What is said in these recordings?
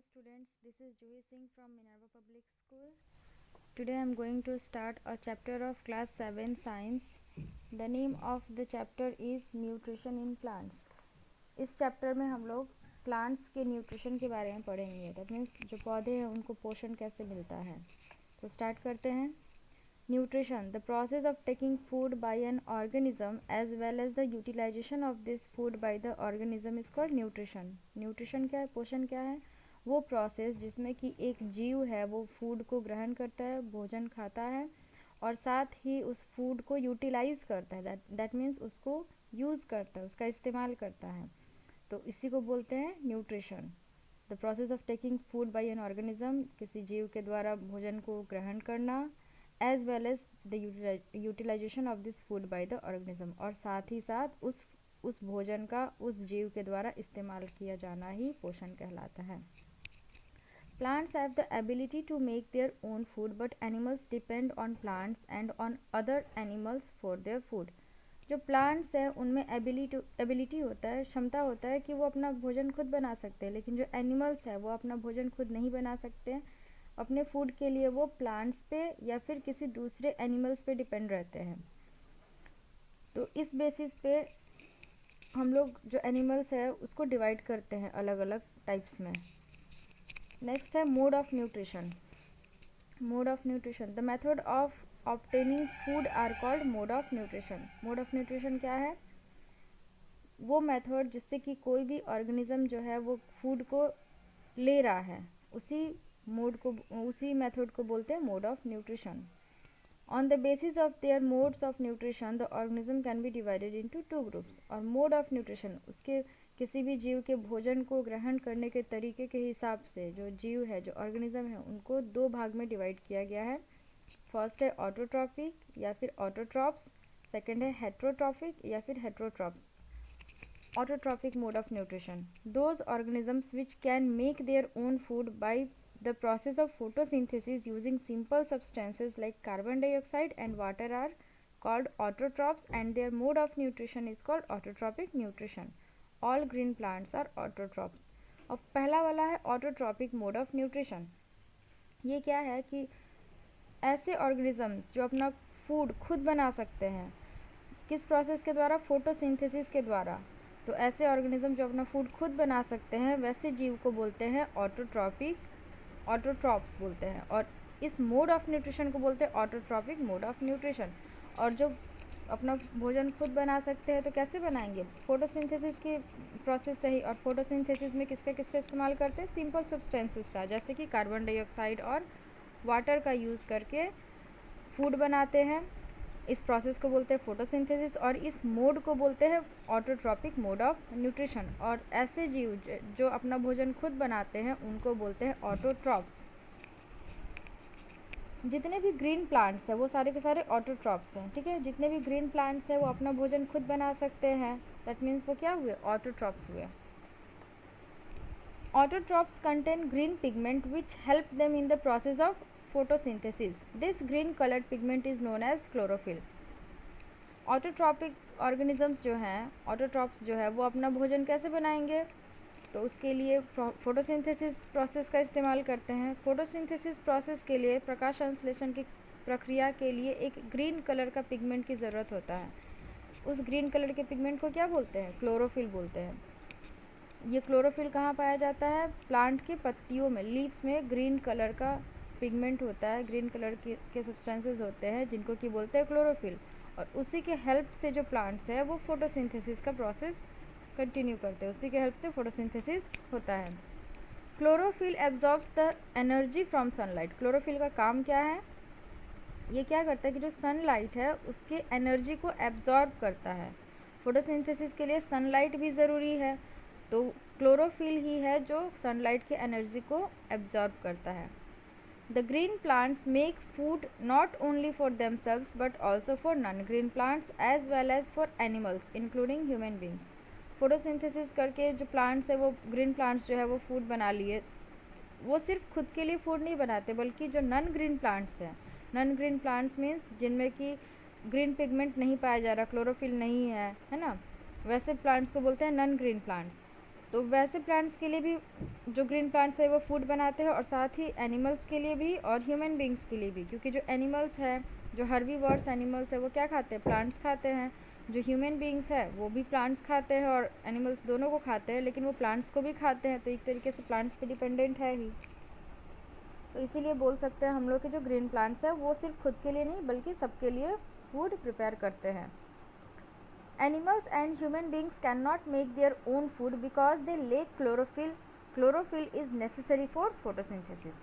students, this is Juhi Singh from Minerva Public School. Today I am going to start a chapter of class 7 science. The name of the chapter is nutrition in plants. इस chapter में हम लोग plants के nutrition के बारे में पढ़ेंगे. That means जो पौधे हैं उनको पोषण कैसे मिलता है. तो स्टार्ट करते हैं. Nutrition, the process of taking food by an organism as well as the utilization of this food by the organism is called nutrition. Nutrition क्या है, पोषण क्या है? वो प्रोसेस जिसमें कि एक जीव है वो फूड को ग्रहण करता है, भोजन खाता है और साथ ही उस फूड को यूटिलाइज करता है. दैट मीन्स उसको यूज़ करता है, उसका इस्तेमाल करता है. तो इसी को बोलते हैं nutrition. The process of taking food by an organism, किसी जीव के द्वारा भोजन को ग्रहण करना, as well as the utilisation of this food by the organism, और साथ ही साथ उस भोजन का उस जीव के द्वारा इस्तेमाल किया जाना ही पोषण कहलाता है. Plants have the ability to make their own food, but animals depend on plants and on other animals for their food. जो प्लांट्स हैं उनमें एबिलिटी होता है, क्षमता होता है कि वो अपना भोजन खुद बना सकते हैं, लेकिन जो एनिमल्स है वो अपना भोजन खुद नहीं बना सकते हैं. अपने फूड के लिए वो प्लांट्स पे या फिर किसी दूसरे एनिमल्स पे डिपेंड रहते हैं. तो इस बेसिस पे हम लोग जो एनिमल्स है उसको डिवाइड करते हैं अलग अलग टाइप्स में. नेक्स्ट है mode of nutrition. Mode of nutrition, the method of obtaining food are called mode of nutrition. Mode of nutrition क्या है? वो मेथड जिससे कि कोई भी ऑर्गेनिज्म जो है वो फूड को ले रहा है, उसी मेथड को बोलते हैं mode of nutrition. On the basis of their modes of nutrition the organism can be divided into two groups. और मोड ऑफ न्यूट्रिशन उसके किसी भी जीव के भोजन को ग्रहण करने के तरीके के हिसाब से जो जीव है, जो ऑर्गेनिज्म है, उनको दो भाग में डिवाइड किया गया है. फर्स्ट है ऑटोट्रॉपिक या फिर ऑटोट्रॉप्स. सेकंड है हेट्रोट्रॉपिक या फिर heterotrophs. Autotrophic mode of nutrition, those organisms which can make their own food by the process of photosynthesis using simple substances like carbon dioxide and water are called autotrophs, and their mode of nutrition is called autotrophic nutrition. All green plants are autotrophs. अब पहला वाला है autotrophic mode of nutrition. ये क्या है कि ऐसे organisms जो अपना फूड खुद बना सकते हैं. किस प्रोसेस के द्वारा? फोटोसिंथेसिस के द्वारा. तो ऐसे ऑर्गेनिज्म जो अपना फूड खुद बना सकते हैं वैसे जीव को बोलते हैं ऑटोट्रॉप्स बोलते हैं. और इस मोड ऑफ न्यूट्रिशन को बोलते हैं ऑटोट्रॉपिक मोड ऑफ न्यूट्रिशन. और जो अपना भोजन खुद बना सकते हैं तो कैसे बनाएंगे? फोटोसिंथेसिस के प्रोसेस से ही. और फोटोसिंथेसिस में किसका इस्तेमाल करते हैं? सिंपल सब्सटेंसेस का, जैसे कि कार्बन डाइऑक्साइड और वाटर का यूज़ करके फूड बनाते हैं. इस प्रोसेस को बोलते हैं फोटोसिंथेसिस और इस मोड को बोलते हैं ऑटोट्रॉपिक मोड ऑफ न्यूट्रिशन. और ऐसे जीव जो अपना भोजन खुद बनाते हैं उनको बोलते हैं ऑटोट्रॉप्स. जितने भी ग्रीन प्लांट्स हैं वो सारे के सारे ऑटोट्रॉप्स हैं. ठीक है, जितने भी ग्रीन प्लांट्स हैं वो अपना भोजन खुद बना सकते हैं. दैट मीन्स वो क्या हुए? ऑटोट्रॉप्स हुए. Autotrophs contain green pigment which help them in the process of photosynthesis. This green colored pigment is known as chlorophyll. Autotrophic organisms जो हैं, ऑटोट्रॉप्स जो है वो अपना भोजन कैसे बनाएंगे? तो उसके लिए फोटोसिंथेसिस प्रोसेस का इस्तेमाल करते हैं. फोटोसिंथेसिस प्रोसेस के लिए प्रकाश संश्लेषण की प्रक्रिया के लिए एक ग्रीन कलर का पिगमेंट की ज़रूरत होता है. उस ग्रीन कलर के पिगमेंट को क्या बोलते हैं? क्लोरोफिल बोलते हैं. ये क्लोरोफिल कहाँ पाया जाता है? प्लांट की पत्तियों में, लीव्स में ग्रीन कलर का पिगमेंट होता है. ग्रीन कलर के सब्सटेंसेस होते हैं जिनको कि बोलते हैं क्लोरोफिल. और उसी के हेल्प से जो प्लांट्स है वो फोटोसिंथेसिस का प्रोसेस कंटिन्यू करते हैं. उसी के हेल्प से फोटोसिंथेसिस होता है. Chlorophyll absorbs the energy from sunlight. Chlorophyll का काम क्या है? ये क्या करता है कि जो सनलाइट है उसके एनर्जी को एब्जॉर्ब करता है. फोटोसिंथेसिस के लिए सनलाइट भी ज़रूरी है, तो क्लोरोफिल ही है जो सनलाइट के एनर्जी को एब्जॉर्ब करता है. The green plants make food not only for themselves but also for non-green plants as well as for animals including human beings. Photosynthesis करके जो प्लांट्स है वो ग्रीन प्लांट्स जो है वो फूड बना लिए. वो सिर्फ खुद के लिए फूड नहीं बनाते बल्कि जो नॉन ग्रीन प्लांट्स हैं, नॉन ग्रीन प्लांट्स मीन्स जिनमें कि ग्रीन पिगमेंट नहीं पाया जा रहा, क्लोरोफिल नहीं है, है ना, वैसे प्लांट्स को बोलते हैं नॉन ग्रीन प्लांट्स. तो वैसे प्लांट्स के लिए भी जो ग्रीन प्लांट्स है वो फूड बनाते हैं, और साथ ही एनिमल्स के लिए भी और ह्यूमन बींग्स के लिए भी, क्योंकि जो एनिमल्स है, जो हर्बीवोर्स एनिमल्स है वो क्या खाते हैं, प्लांट्स खाते हैं। जो ह्यूमन बींग्स है वो भी प्लांट्स खाते हैं और एनिमल्स दोनों को खाते हैं, लेकिन वो प्लांट्स को भी खाते हैं, तो एक तरीके से प्लांट्स पे डिपेंडेंट है ही। तो इसीलिए बोल सकते हैं हम लोग के जो ग्रीन प्लांट्स है वो सिर्फ खुद के लिए नहीं बल्कि सबके लिए फूड प्रिपेयर करते हैं। Animals and human beings cannot make their own food because they lack chlorophyll. Chlorophyll is necessary for photosynthesis.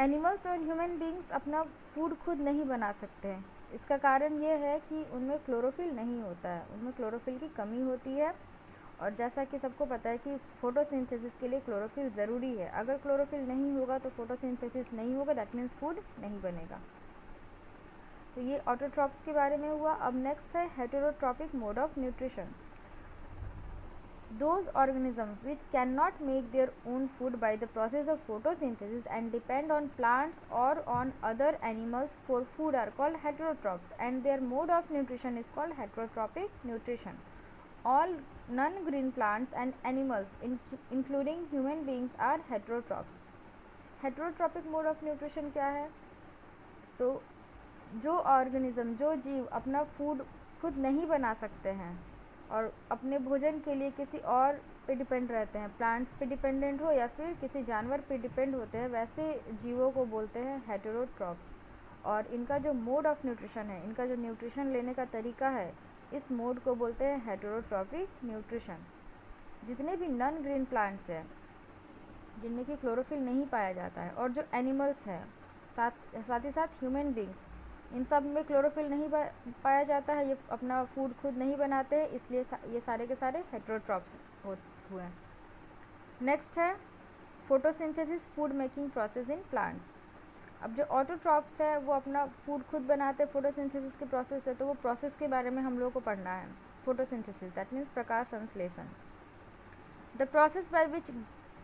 Animals और human beings अपना फूड खुद नहीं बना सकते हैं। इसका कारण ये है कि उनमें क्लोरोफिल नहीं होता है, उनमें क्लोरोफिल की कमी होती है। और जैसा कि सबको पता है कि फोटोसिंथेसिस के लिए क्लोरोफिल ज़रूरी है। अगर क्लोरोफिल नहीं होगा तो फोटोसिंथेसिस नहीं होगा, दैट मीन्स फूड नहीं बनेगा। तो ये ऑटोट्रॉप्स के बारे में हुआ। अब नेक्स्ट है heterotrophic mode of nutrition. Those organisms which cannot make their own food by the process of photosynthesis and depend on plants or on other animals for food are called heterotrophs, and their mode of nutrition is called heterotropic nutrition. All non-green plants and animals including human beings are heterotrophs. Heterotropic mode of nutrition क्या है? तो जो organism, जो जीव अपना food खुद नहीं बना सकते हैं और अपने भोजन के लिए किसी और पे डिपेंड रहते हैं, प्लांट्स पे डिपेंडेंट हो या फिर किसी जानवर पे डिपेंड होते हैं, वैसे जीवों को बोलते हैं हेटेरोट्रॉप्स। और इनका जो मोड ऑफ न्यूट्रिशन है, इनका जो न्यूट्रिशन लेने का तरीका है, इस मोड को बोलते हैं हेटेरोट्रॉपिक न्यूट्रिशन। जितने भी नॉन ग्रीन प्लांट्स हैं जिनमें कि क्लोरोफिल नहीं पाया जाता है, और जो एनिमल्स हैं, साथ ही साथ ह्यूमन बींग्स, इन सब में क्लोरोफिल नहीं पाया जाता है, ये अपना फूड खुद नहीं बनाते हैं, इसलिए ये सारे के सारे हेटेरोट्रॉप्स हुए हैं। नेक्स्ट है photosynthesis, food making process in plants. अब जो ऑटोट्रॉप्स है वो अपना फूड खुद बनाते हैं, फोटोसिंथेसिस के प्रोसेस है, तो वो प्रोसेस के बारे में हम लोग को पढ़ना है। फोटोसिंथेसिस दैट मीन्स प्रकाश संश्लेषण। The process by which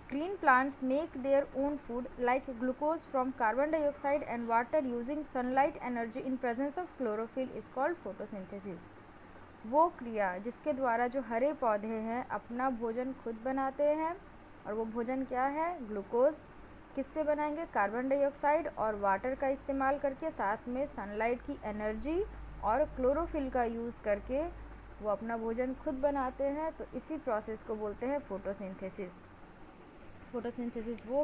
green plants make their own food like glucose from carbon dioxide and water using sunlight energy in presence of chlorophyll is called photosynthesis. वो क्रिया जिसके द्वारा जो हरे पौधे हैं अपना भोजन खुद बनाते हैं, और वो भोजन क्या है, ग्लूकोज। किससे बनाएंगे, कार्बन डाइऑक्साइड और वाटर का इस्तेमाल करके, साथ में सनलाइट की एनर्जी और क्लोरोफिल का यूज़ करके वो अपना भोजन खुद बनाते हैं। तो इसी प्रोसेस को बोलते हैं फोटोसिंथेसिस। फोटोसिंथेसिस वो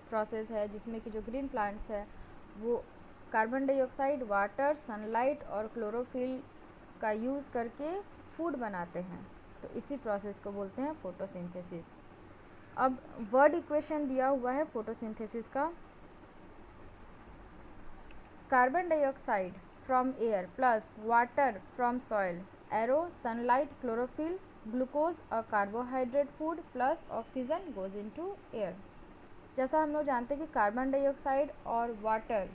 प्रोसेस है जिसमें कि जो ग्रीन प्लांट्स है वो कार्बन डाइऑक्साइड, वाटर, सनलाइट और क्लोरोफिल का यूज़ करके फूड बनाते हैं। तो इसी प्रोसेस को बोलते हैं फोटोसिंथेसिस। अब वर्ड इक्वेशन दिया हुआ है फोटोसिंथेसिस का। Carbon dioxide from air plus water from soil, arrow sunlight chlorophyll, glucose और carbohydrate food plus oxygen goes into air. जैसा हम लोग जानते हैं कि कार्बन डाइऑक्साइड और वाटर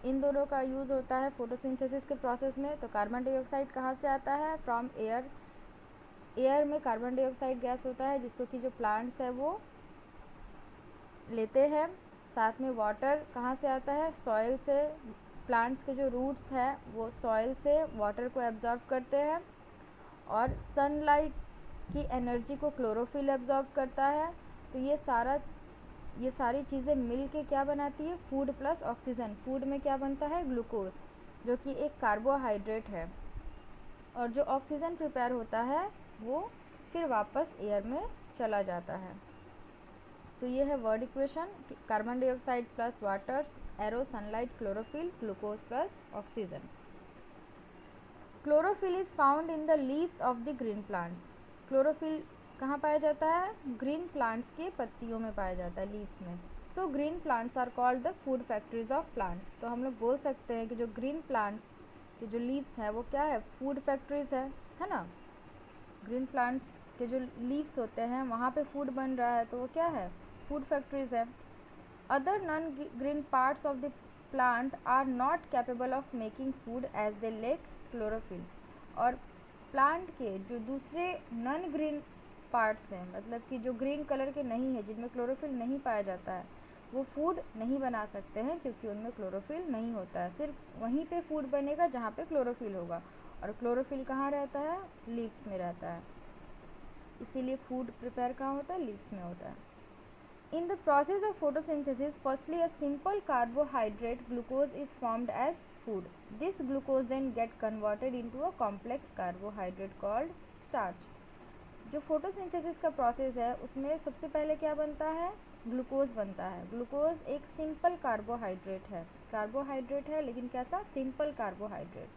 इन दोनों का यूज़ होता है फोटोसिंथेसिस के प्रोसेस में। तो कार्बन डाइऑक्साइड कहाँ से आता है, फ्रॉम एयर। एयर में कार्बन डाइऑक्साइड गैस होता है जिसको कि जो प्लांट्स है वो लेते हैं। साथ में वाटर कहाँ से आता है, सॉइल से। प्लांट्स के जो रूट्स हैं वो सॉइल से वाटर को एब्जॉर्ब करते हैं, और सनलाइट की एनर्जी को क्लोरोफिल एब्जॉर्ब करता है। तो ये सारी चीज़ें मिल के क्या बनाती है, फूड प्लस ऑक्सीजन। फूड में क्या बनता है, ग्लूकोज, जो कि एक कार्बोहाइड्रेट है, और जो ऑक्सीजन प्रिपेयर होता है वो फिर वापस एयर में चला जाता है। तो ये है word equation, carbon dioxide plus water, arrow sunlight chlorophyll, glucose plus oxygen. Chlorophyll is found in the leaves of the green plants. Chlorophyll कहाँ पाया जाता है, ग्रीन प्लांट्स के पत्तियों में पाया जाता है, लीव्स में। So green plants are called the food factories of plants. तो हम लोग बोल सकते हैं कि जो ग्रीन प्लांट्स के जो लीव्स हैं वो क्या है, फूड फैक्ट्रीज है ना। ग्रीन प्लांट्स के जो लीव्स होते हैं वहाँ पे फूड बन रहा है, तो वो क्या है, फूड फैक्ट्रीज है। Other non green parts of the plant are not capable of making food as they lack chlorophyll. और प्लांट के जो दूसरे नॉन ग्रीन पार्ट्स हैं, मतलब कि जो ग्रीन कलर के नहीं है, जिनमें क्लोरोफिल नहीं पाया जाता है, वो फूड नहीं बना सकते हैं क्योंकि उनमें क्लोरोफिल नहीं होता है। सिर्फ वहीं पे फूड बनेगा जहाँ पे क्लोरोफिल होगा, और क्लोरोफिल कहाँ रहता है, लीव्स में रहता है। इसीलिए फूड प्रिपेयर कहाँ होता है, लीव्स में होता है. In the process of photosynthesis, firstly a simple carbohydrate glucose is formed as food. This glucose then get converted into a complex carbohydrate called starch. जो फोटोसिंथेसिस का प्रोसेस है उसमें सबसे पहले क्या बनता है, ग्लूकोज बनता है. ग्लूकोज एक सिंपल कार्बोहाइड्रेट है लेकिन कैसा, सिंपल कार्बोहाइड्रेट.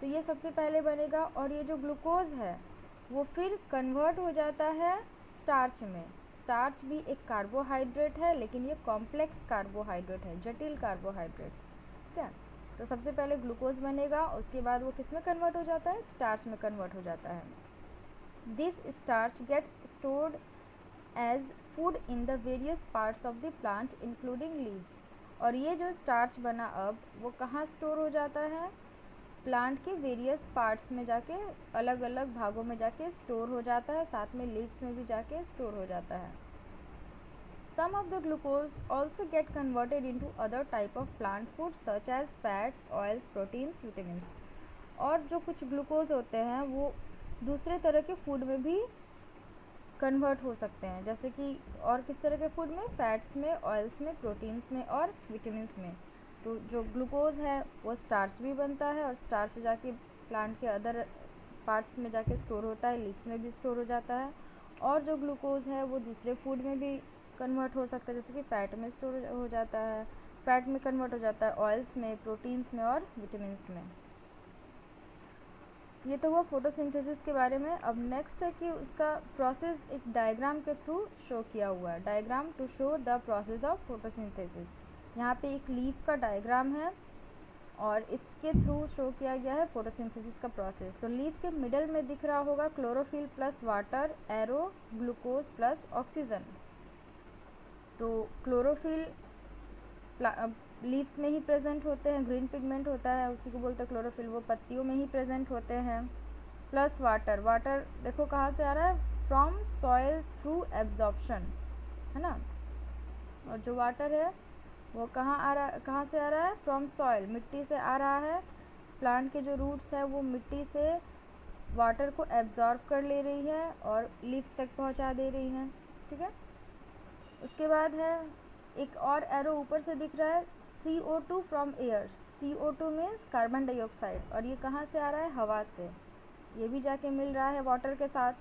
तो ये सबसे पहले बनेगा और ये जो ग्लूकोज है वो फिर कन्वर्ट हो जाता है स्टार्च में. स्टार्च भी एक कार्बोहाइड्रेट है लेकिन ये कॉम्प्लेक्स कार्बोहाइड्रेट है, जटिल कार्बोहाइड्रेट. ठीक है, तो सबसे पहले ग्लूकोज बनेगा, उसके बाद वो किस में कन्वर्ट हो जाता है, स्टार्च में कन्वर्ट हो जाता है. This starch gets stored as food in the various parts of the plant including leaves. और ये जो स्टार्च बना अब वो कहाँ स्टोर हो जाता है, प्लांट के वेरियस पार्ट्स में जाके, अलग अलग भागों में जाके स्टोर हो जाता है, साथ में लीव्स में भी जाके स्टोर हो जाता है. Some of the glucose also get converted into other type of plant food such as fats, oils, proteins, vitamin. और जो कुछ ग्लूकोज होते हैं वो दूसरे तरह के फूड में भी कन्वर्ट हो सकते हैं, जैसे कि और किस तरह के फूड में, फैट्स में, ऑयल्स में, प्रोटीन्स में और विटामिन में. तो जो ग्लूकोज है वो स्टार्च भी बनता है और स्टार्च जाके प्लांट के अदर पार्ट्स में जाके स्टोर होता है, लीव्स में भी स्टोर हो जाता है. और जो ग्लूकोज है वो दूसरे फूड में भी कन्वर्ट हो सकता है, जैसे कि फैट में स्टोर हो जाता है, फैट में कन्वर्ट हो जाता है, ऑयल्स में, प्रोटीन्स में और विटामिन में. ये तो हुआ फोटोसिंथेसिस के बारे में. अब नेक्स्ट है कि उसका प्रोसेस एक डायग्राम के थ्रू शो किया हुआ है. Diagram to show the process of photosynthesis. यहाँ पे एक लीफ का डायग्राम है और इसके थ्रू शो किया गया है फोटोसिंथेसिस का प्रोसेस. तो लीफ के मिडल में दिख रहा होगा chlorophyll plus water, arrow, glucose plus oxygen. तो क्लोरोफिल लीव्स में ही प्रेजेंट होते हैं, ग्रीन पिगमेंट होता है, उसी को बोलते हैं क्लोरोफिल, वो पत्तियों में ही प्रेजेंट होते हैं. प्लस वाटर, वाटर देखो कहाँ से आ रहा है, फ्रॉम सॉइल थ्रू एब्जॉर्प्शन, है ना. और जो वाटर है वो कहाँ आ रहा है, कहाँ से आ रहा है, फ्रॉम सॉइल, मिट्टी से आ रहा है. प्लांट के जो रूट्स है वो मिट्टी से वाटर को एब्जॉर्ब कर ले रही है और लीव्स तक पहुँचा दे रही हैं. ठीक है, उसके बाद है एक और एरो ऊपर से दिख रहा है, CO2 from air. CO2 means carbon dioxide, और ये कहाँ से आ रहा है, हवा से. ये भी जाके मिल रहा है वाटर के साथ.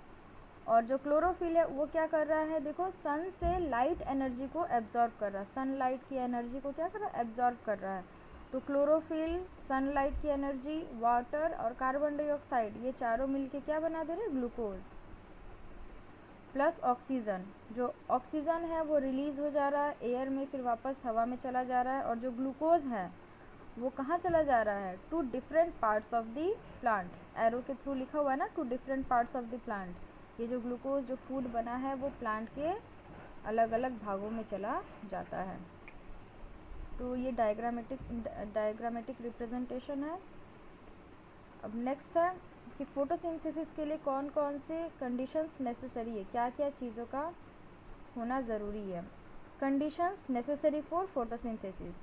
और जो क्लोरोफिल है वो क्या कर रहा है, देखो सन से लाइट एनर्जी को एब्जॉर्ब कर रहा है, सनलाइट की एनर्जी को क्या कर रहा है, एब्जॉर्ब कर रहा है. तो क्लोरोफिल, सनलाइट की एनर्जी, वाटर और कार्बन डाइऑक्साइड, ये चारों मिलके क्या बना दे रहे हैं, ग्लूकोज. प्लस ऑक्सीजन, जो ऑक्सीजन है वो रिलीज़ हो जा रहा है एयर में, फिर वापस हवा में चला जा रहा है. और जो ग्लूकोज है वो कहाँ चला जा रहा है, to different parts of the plant. Arrow के थ्रू लिखा हुआ है ना, to different parts of the plant. ये जो ग्लूकोज जो फूड बना है वो प्लांट के अलग अलग भागों में चला जाता है. तो ये डायग्रामेटिक रिप्रेजेंटेशन है. अब नेक्स्ट है कि फोटोसिंथेसिस के लिए कौन कौन से कंडीशंस नेसेसरी है, क्या क्या चीज़ों का होना ज़रूरी है. Conditions necessary for photosynthesis.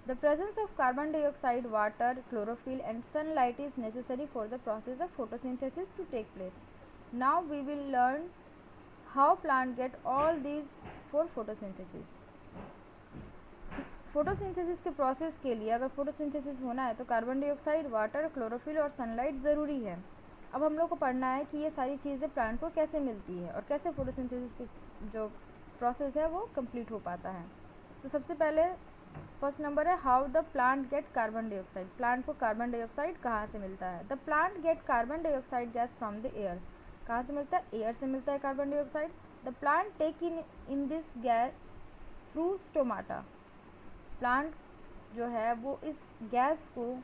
The presence of carbon dioxide, water, chlorophyll and sunlight is necessary for the process of photosynthesis to take place. Now we will learn how plant get all these for photosynthesis. Photosynthesis के process के लिए अगर photosynthesis होना है तो carbon dioxide, water, chlorophyll और sunlight ज़रूरी है. अब हम लोग को पढ़ना है कि ये सारी चीज़ें प्लांट को कैसे मिलती है और कैसे फोटोसिंथेसिस की जो प्रोसेस है वो कंप्लीट हो पाता है. तो सबसे पहले फर्स्ट नंबर है, how the plant get carbon dioxide. Plant को कार्बन डाइऑक्साइड कहाँ से मिलता है. The plant get carbon dioxide gas from the air. कहाँ से मिलता है, एयर से मिलता है carbon dioxide. The plant take in this gas through stomata. Plant जो है वो इस गैस को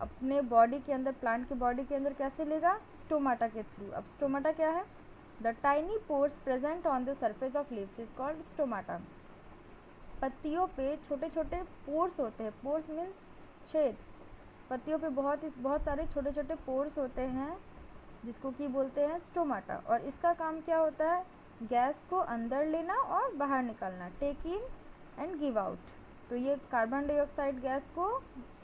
अपने बॉडी के अंदर, प्लांट की बॉडी के अंदर कैसे लेगा, स्टोमाटा के थ्रू. अब स्टोमाटा क्या है, the tiny pores present on the surface of leaves is called stomata. पत्तियों पे छोटे छोटे पोर्स होते हैं, पोर्स मीन्स छेद. पत्तियों पे बहुत सारे छोटे छोटे पोर्स होते हैं जिसको कि बोलते हैं स्टोमाटा. और इसका काम क्या होता है, गैस को अंदर लेना और बाहर निकालना, take in and give out. तो ये कार्बन डाइऑक्साइड गैस को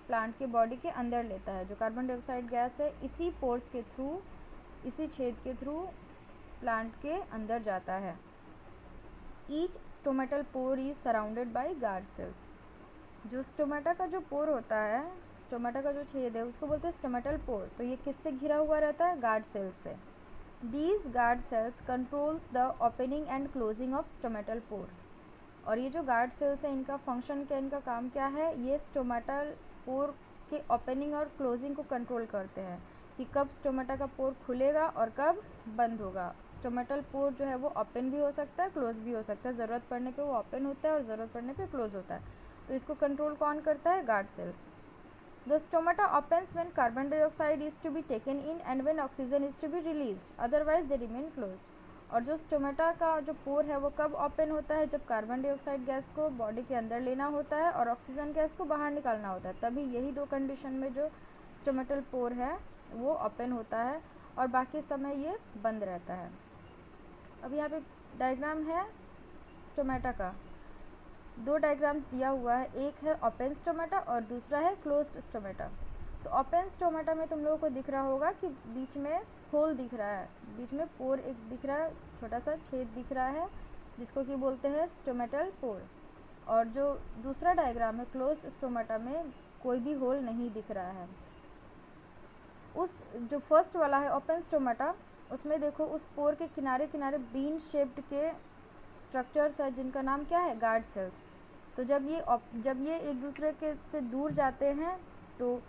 प्लांट के बॉडी के अंदर लेता है. जो कार्बन डाइऑक्साइड गैस है इसी पोर्स के थ्रू, इसी छेद के थ्रू प्लांट के अंदर जाता है। Each stomatal pore is surrounded by guard cells. जो स्टोमेटा का जो पोर होता है, स्टोमेटा का जो छेद है उसको बोलते हैं स्टोमेटल पोर। तो ये किससे घिरा हुआ रहता है? गार्ड सेल्स से। These guard cells controls the opening and closing of stomatal pore. और ये जो गार्ड सेल्स है इनका फंक्शन क्या, इनका काम क्या है? ये स्टोमेटल पोर के ओपनिंग और क्लोजिंग को कंट्रोल करते हैं कि कब स्टोमेटा का पोर खुलेगा और कब बंद होगा। स्टोमेटल पोर जो है वो ओपन भी हो सकता है, क्लोज भी हो सकता है। ज़रूरत पड़ने पे वो ओपन होता है और ज़रूरत पड़ने पे क्लोज होता है। तो इसको कंट्रोल कौन करता है? Guard cells. The stomata opens when carbon dioxide is to be taken in and when oxygen is to be released, otherwise they remain closed। और जो स्टोमेटा का जो पोर है वो कब ओपन होता है? जब कार्बन डाइऑक्साइड गैस को बॉडी के अंदर लेना होता है और ऑक्सीजन गैस को बाहर निकालना होता है, तभी यही दो कंडीशन में जो स्टोमेटल पोर है वो ओपन होता है और बाकी समय ये बंद रहता है। अब यहाँ पे डायग्राम है स्टोमेटा का, दो डायग्राम्स दिया हुआ है, एक है ओपन स्टोमेटा और दूसरा है क्लोज्ड स्टोमेटा। तो ओपन स्टोमेटा में तुम लोगों को दिख रहा होगा कि बीच में होल दिख रहा है, बीच में पोर एक दिख रहा है, छोटा सा छेद दिख रहा है जिसको कि बोलते हैं स्टोमेटल पोर। और जो दूसरा डायग्राम है क्लोज्ड स्टोमेटा में कोई भी होल नहीं दिख रहा है। उस जो फर्स्ट वाला है ओपन स्टोमेटा, उसमें देखो उस पोर के किनारे किनारे बीन शेप्ड के स्ट्रक्चर्स है जिनका नाम क्या है? Guard cells. तो जब ये एक दूसरे के से दूर जाते हैं तो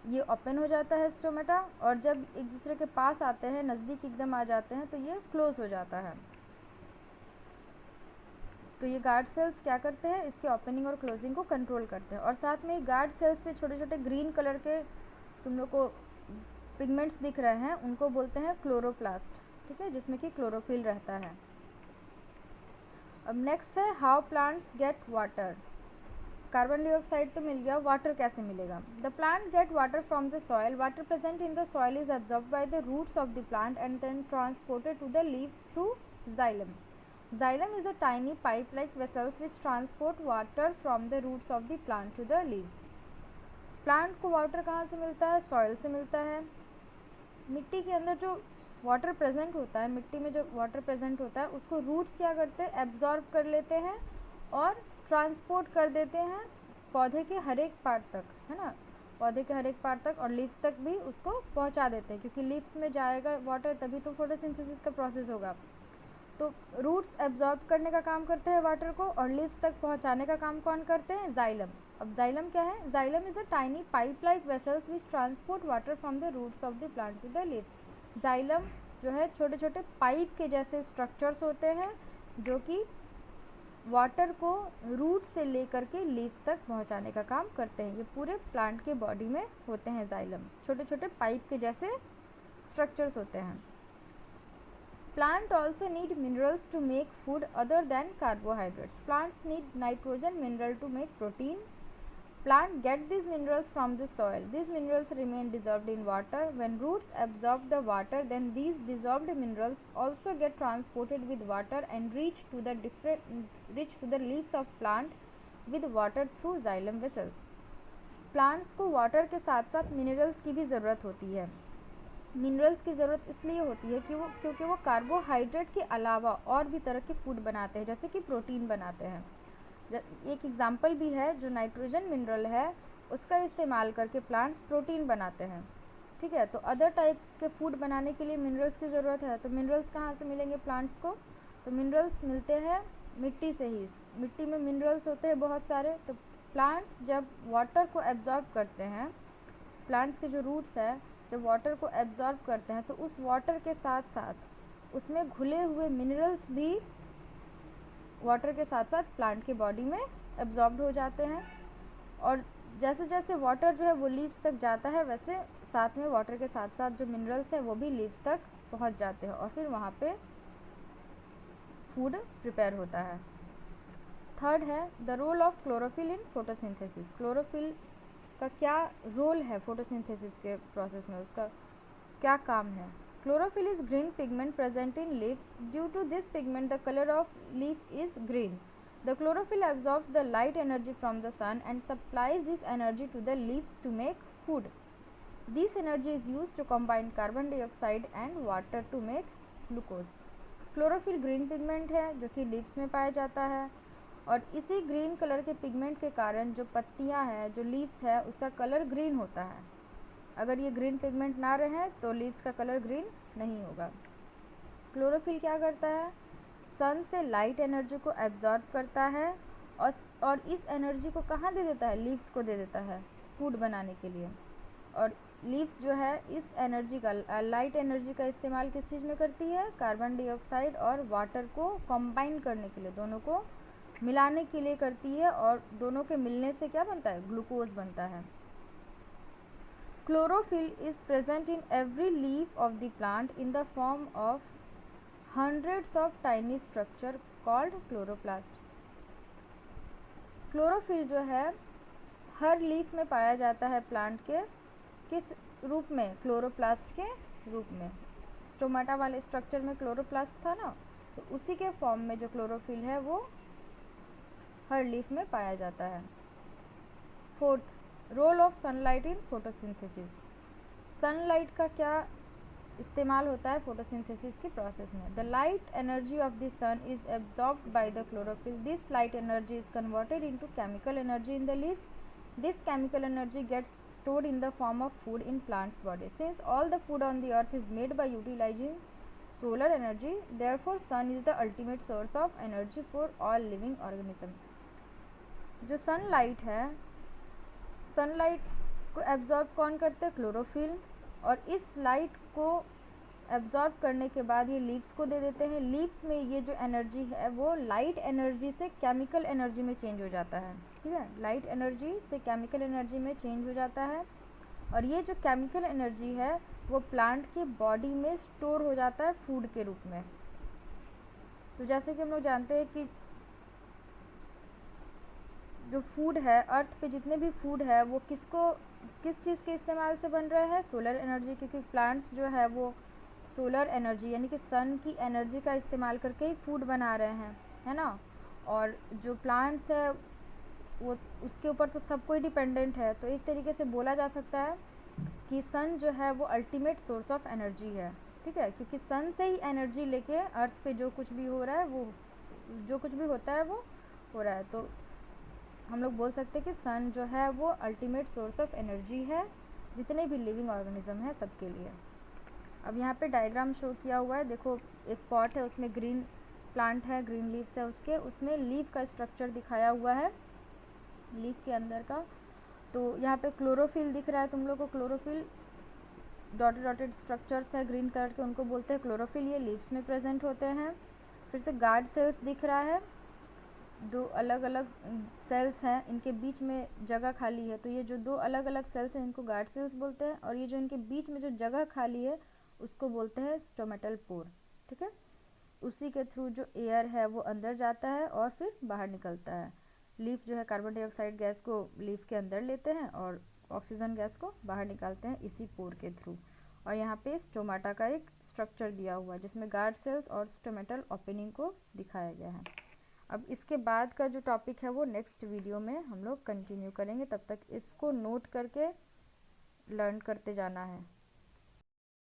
ये ओपन हो जाता है स्टोमेटा, और जब एक दूसरे के पास आते हैं, नज़दीक एकदम आ जाते हैं, तो ये क्लोज हो जाता है। तो ये गार्ड सेल्स क्या करते हैं? इसके ओपनिंग और क्लोजिंग को कंट्रोल करते हैं। और साथ में गार्ड सेल्स पे छोटे छोटे ग्रीन कलर के तुम लोग को पिगमेंट्स दिख रहे हैं, उनको बोलते हैं क्लोरोप्लास्ट, ठीक है, जिसमें कि क्लोरोफिल रहता है। अब नेक्स्ट है how plants get water. Carbon dioxide तो मिल गया, वाटर कैसे मिलेगा? The plant get water from the soil. Water present in the soil is absorbed by the roots of the plant and then transported to the leaves through xylem. Xylem is the tiny pipe-like vessels which transport water from the roots of the plant to the leaves. Plant को water कहाँ से मिलता है? Soil से मिलता है। मिट्टी के अंदर जो वाटर प्रेजेंट होता है, मिट्टी में जो वाटर प्रेजेंट होता है उसको रूट्स क्या करते हैं? एब्जॉर्ब कर लेते हैं और ट्रांसपोर्ट कर देते हैं पौधे के हर एक पार्ट तक, है ना, पौधे के हर एक पार्ट तक, और लीव्स तक भी उसको पहुंचा देते हैं, क्योंकि लीव्स में जाएगा वाटर तभी तो फोटोसिंथेसिस का प्रोसेस होगा। तो रूट्स एब्जॉर्ब करने का काम करते हैं वाटर को, और लीव्स तक पहुंचाने का काम कौन करते हैं? जाइलम। अब जाइलम क्या है? Xylem is the tiny pipe like vessels which transport water from the roots of the plant to the leaves. Xylem जो है छोटे छोटे पाइप के जैसे स्ट्रक्चर्स होते हैं जो कि वाटर को रूट से लेकर के लीव्स तक पहुंचाने का काम करते हैं। ये पूरे प्लांट के बॉडी में होते हैं जाइलम, छोटे छोटे पाइप के जैसे स्ट्रक्चर्स होते हैं। Plant also need minerals to make food other than carbohydrates. Plants need nitrogen mineral to make protein. Plant get these minerals from the soil. These minerals remain dissolved in water. When roots absorb the water, then these dissolved minerals also get transported with water and reach to the leaves of plant with water through xylem vessels. Plants को water के साथ साथ minerals की भी ज़रूरत होती है। Minerals की ज़रूरत इसलिए होती है क्योंकि वो कार्बोहाइड्रेट के अलावा और भी तरह के फूड बनाते हैं, जैसे कि प्रोटीन बनाते हैं। एक एग्जाम्पल भी है, जो नाइट्रोजन मिनरल है उसका इस्तेमाल करके प्लांट्स प्रोटीन बनाते हैं, ठीक है। तो अदर टाइप के फूड बनाने के लिए मिनरल्स की ज़रूरत है। तो मिनरल्स कहाँ से मिलेंगे प्लांट्स को? तो मिनरल्स मिलते हैं मिट्टी से ही। मिट्टी में मिनरल्स होते हैं बहुत सारे। तो प्लांट्स जब वाटर को एब्जॉर्ब करते हैं, प्लांट्स के जो रूट्स हैं जब वाटर को एब्जॉर्ब करते हैं, तो उस वाटर के साथ साथ उसमें घुले हुए मिनरल्स भी वाटर के साथ साथ प्लांट के बॉडी में एब्जॉर्ब हो जाते हैं। और जैसे जैसे वाटर जो है वो लीव्स तक जाता है, वैसे साथ में वाटर के साथ साथ जो मिनरल्स है वो भी लीव्स तक पहुंच जाते हैं और फिर वहाँ पे फूड प्रिपेयर होता है। थर्ड है the role of chlorophyll in photosynthesis. Chlorophyll का क्या रोल है फोटोसिंथेसिस के प्रोसेस में, उसका क्या काम है? Chlorophyll is green pigment present in leaves. Due to this pigment, the color of leaf is green. The chlorophyll absorbs the light energy from the sun and supplies this energy to the leaves to make food. This energy is used to combine carbon dioxide and water to make glucose. Chlorophyll green pigment है जो कि leaves में पाया जाता है, और इसी green colour के पिगमेंट के कारण जो पत्तियां हैं, जो लीव्स है, उसका कलर ग्रीन होता है। अगर ये ग्रीन पिगमेंट ना रहे तो लीव्स का कलर ग्रीन नहीं होगा। क्लोरोफिल क्या करता है, सन से लाइट एनर्जी को एब्जॉर्ब करता है और इस एनर्जी को कहाँ दे देता है, लीव्स को दे देता है फूड बनाने के लिए। और लीव्स जो है इस एनर्जी का, लाइट एनर्जी का इस्तेमाल किस चीज़ में करती है, कार्बन डाइऑक्साइड और वाटर को कंबाइन करने के लिए, दोनों को मिलाने के लिए करती है, और दोनों के मिलने से क्या बनता है, ग्लूकोज बनता है। Chlorophyll is present in every leaf of the plant in the form of hundreds of tiny structure called chloroplast. Chlorophyll जो है हर लीफ में पाया जाता है प्लांट के, किस रूप में, क्लोरोप्लास्ट के रूप में। स्टोमाटा वाले स्ट्रक्चर में क्लोरोप्लास्ट था ना, तो उसी के फॉर्म में जो क्लोरोफिल है वो हर लीफ में पाया जाता है। Fourth, role of sunlight in photosynthesis. Sunlight का क्या इस्तेमाल होता है फोटोसिंथेसिस की प्रोसेस में। The light energy of the sun is absorbed by the chlorophyll. This light energy is converted into chemical energy in the leaves. This chemical energy gets stored in the form of food in plants' body. Since all the food on the earth is made by utilizing solar energy, therefore sun is the ultimate source of energy for all living organism. जो sunlight है, sunlight को absorb कौन करते हैं, chlorophyll, और इस light को absorb करने के बाद ये लीव्स को दे देते हैं। लीव्स में ये जो एनर्जी है वो लाइट एनर्जी से केमिकल एनर्जी में चेंज हो जाता है, ठीक है, लाइट एनर्जी से केमिकल एनर्जी में चेंज हो जाता है, और ये जो केमिकल एनर्जी है वो प्लांट की बॉडी में स्टोर हो जाता है फूड के रूप में। तो जैसे कि हम लोग जानते हैं कि जो फूड है, अर्थ पे जितने भी फूड है वो किस चीज़ के इस्तेमाल से बन रहे हैं, सोलर एनर्जी, क्योंकि प्लांट्स जो है वो सोलर एनर्जी यानी कि सन की एनर्जी का इस्तेमाल करके ही फूड बना रहे हैं, है ना। और जो प्लांट्स है वो उसके ऊपर तो सब कोई डिपेंडेंट है। तो एक तरीके से बोला जा सकता है कि सन जो है वो अल्टीमेट सोर्स ऑफ एनर्जी है, ठीक है, क्योंकि सन से ही एनर्जी लेके अर्थ पे जो कुछ भी हो रहा है, वो जो कुछ भी होता है वो हो रहा है। तो हम लोग बोल सकते हैं कि सन जो है वो अल्टीमेट सोर्स ऑफ एनर्जी है जितने भी लिविंग ऑर्गेनिज्म है सबके लिए। अब यहाँ पे डायग्राम शो किया हुआ है, देखो एक पॉट है, उसमें ग्रीन प्लांट है, ग्रीन लीव्स है उसके, उसमें लीफ का स्ट्रक्चर दिखाया हुआ है, लीफ के अंदर का। तो यहाँ पे क्लोरोफिल दिख रहा है तुम लोग को, क्लोरोफिल डॉटेड डॉटेड स्ट्रक्चर्स है ग्रीन कलर के, उनको बोलते हैं क्लोरोफिल, ये लीव्स में प्रेजेंट होते हैं। फिर से गार्ड सेल्स दिख रहा है, दो अलग अलग सेल्स हैं, इनके बीच में जगह खाली है, तो ये जो दो अलग अलग सेल्स हैं इनको गार्ड सेल्स बोलते हैं, और ये जो इनके बीच में जो जगह खाली है उसको बोलते हैं स्टोमेटल पोर, ठीक है। उसी के थ्रू जो एयर है वो अंदर जाता है और फिर बाहर निकलता है। लीफ जो है कार्बन डाइऑक्साइड गैस को लीफ के अंदर लेते हैं और ऑक्सीजन गैस को बाहर निकालते हैं इसी पोर के थ्रू। और यहाँ पे स्टोमाटा का एक स्ट्रक्चर दिया हुआ है जिसमें गार्ड सेल्स और स्टोमेटल ओपनिंग को दिखाया गया है। अब इसके बाद का जो टॉपिक है वो नेक्स्ट वीडियो में हम लोग कंटिन्यू करेंगे, तब तक इसको नोट करके लर्न करते जाना है।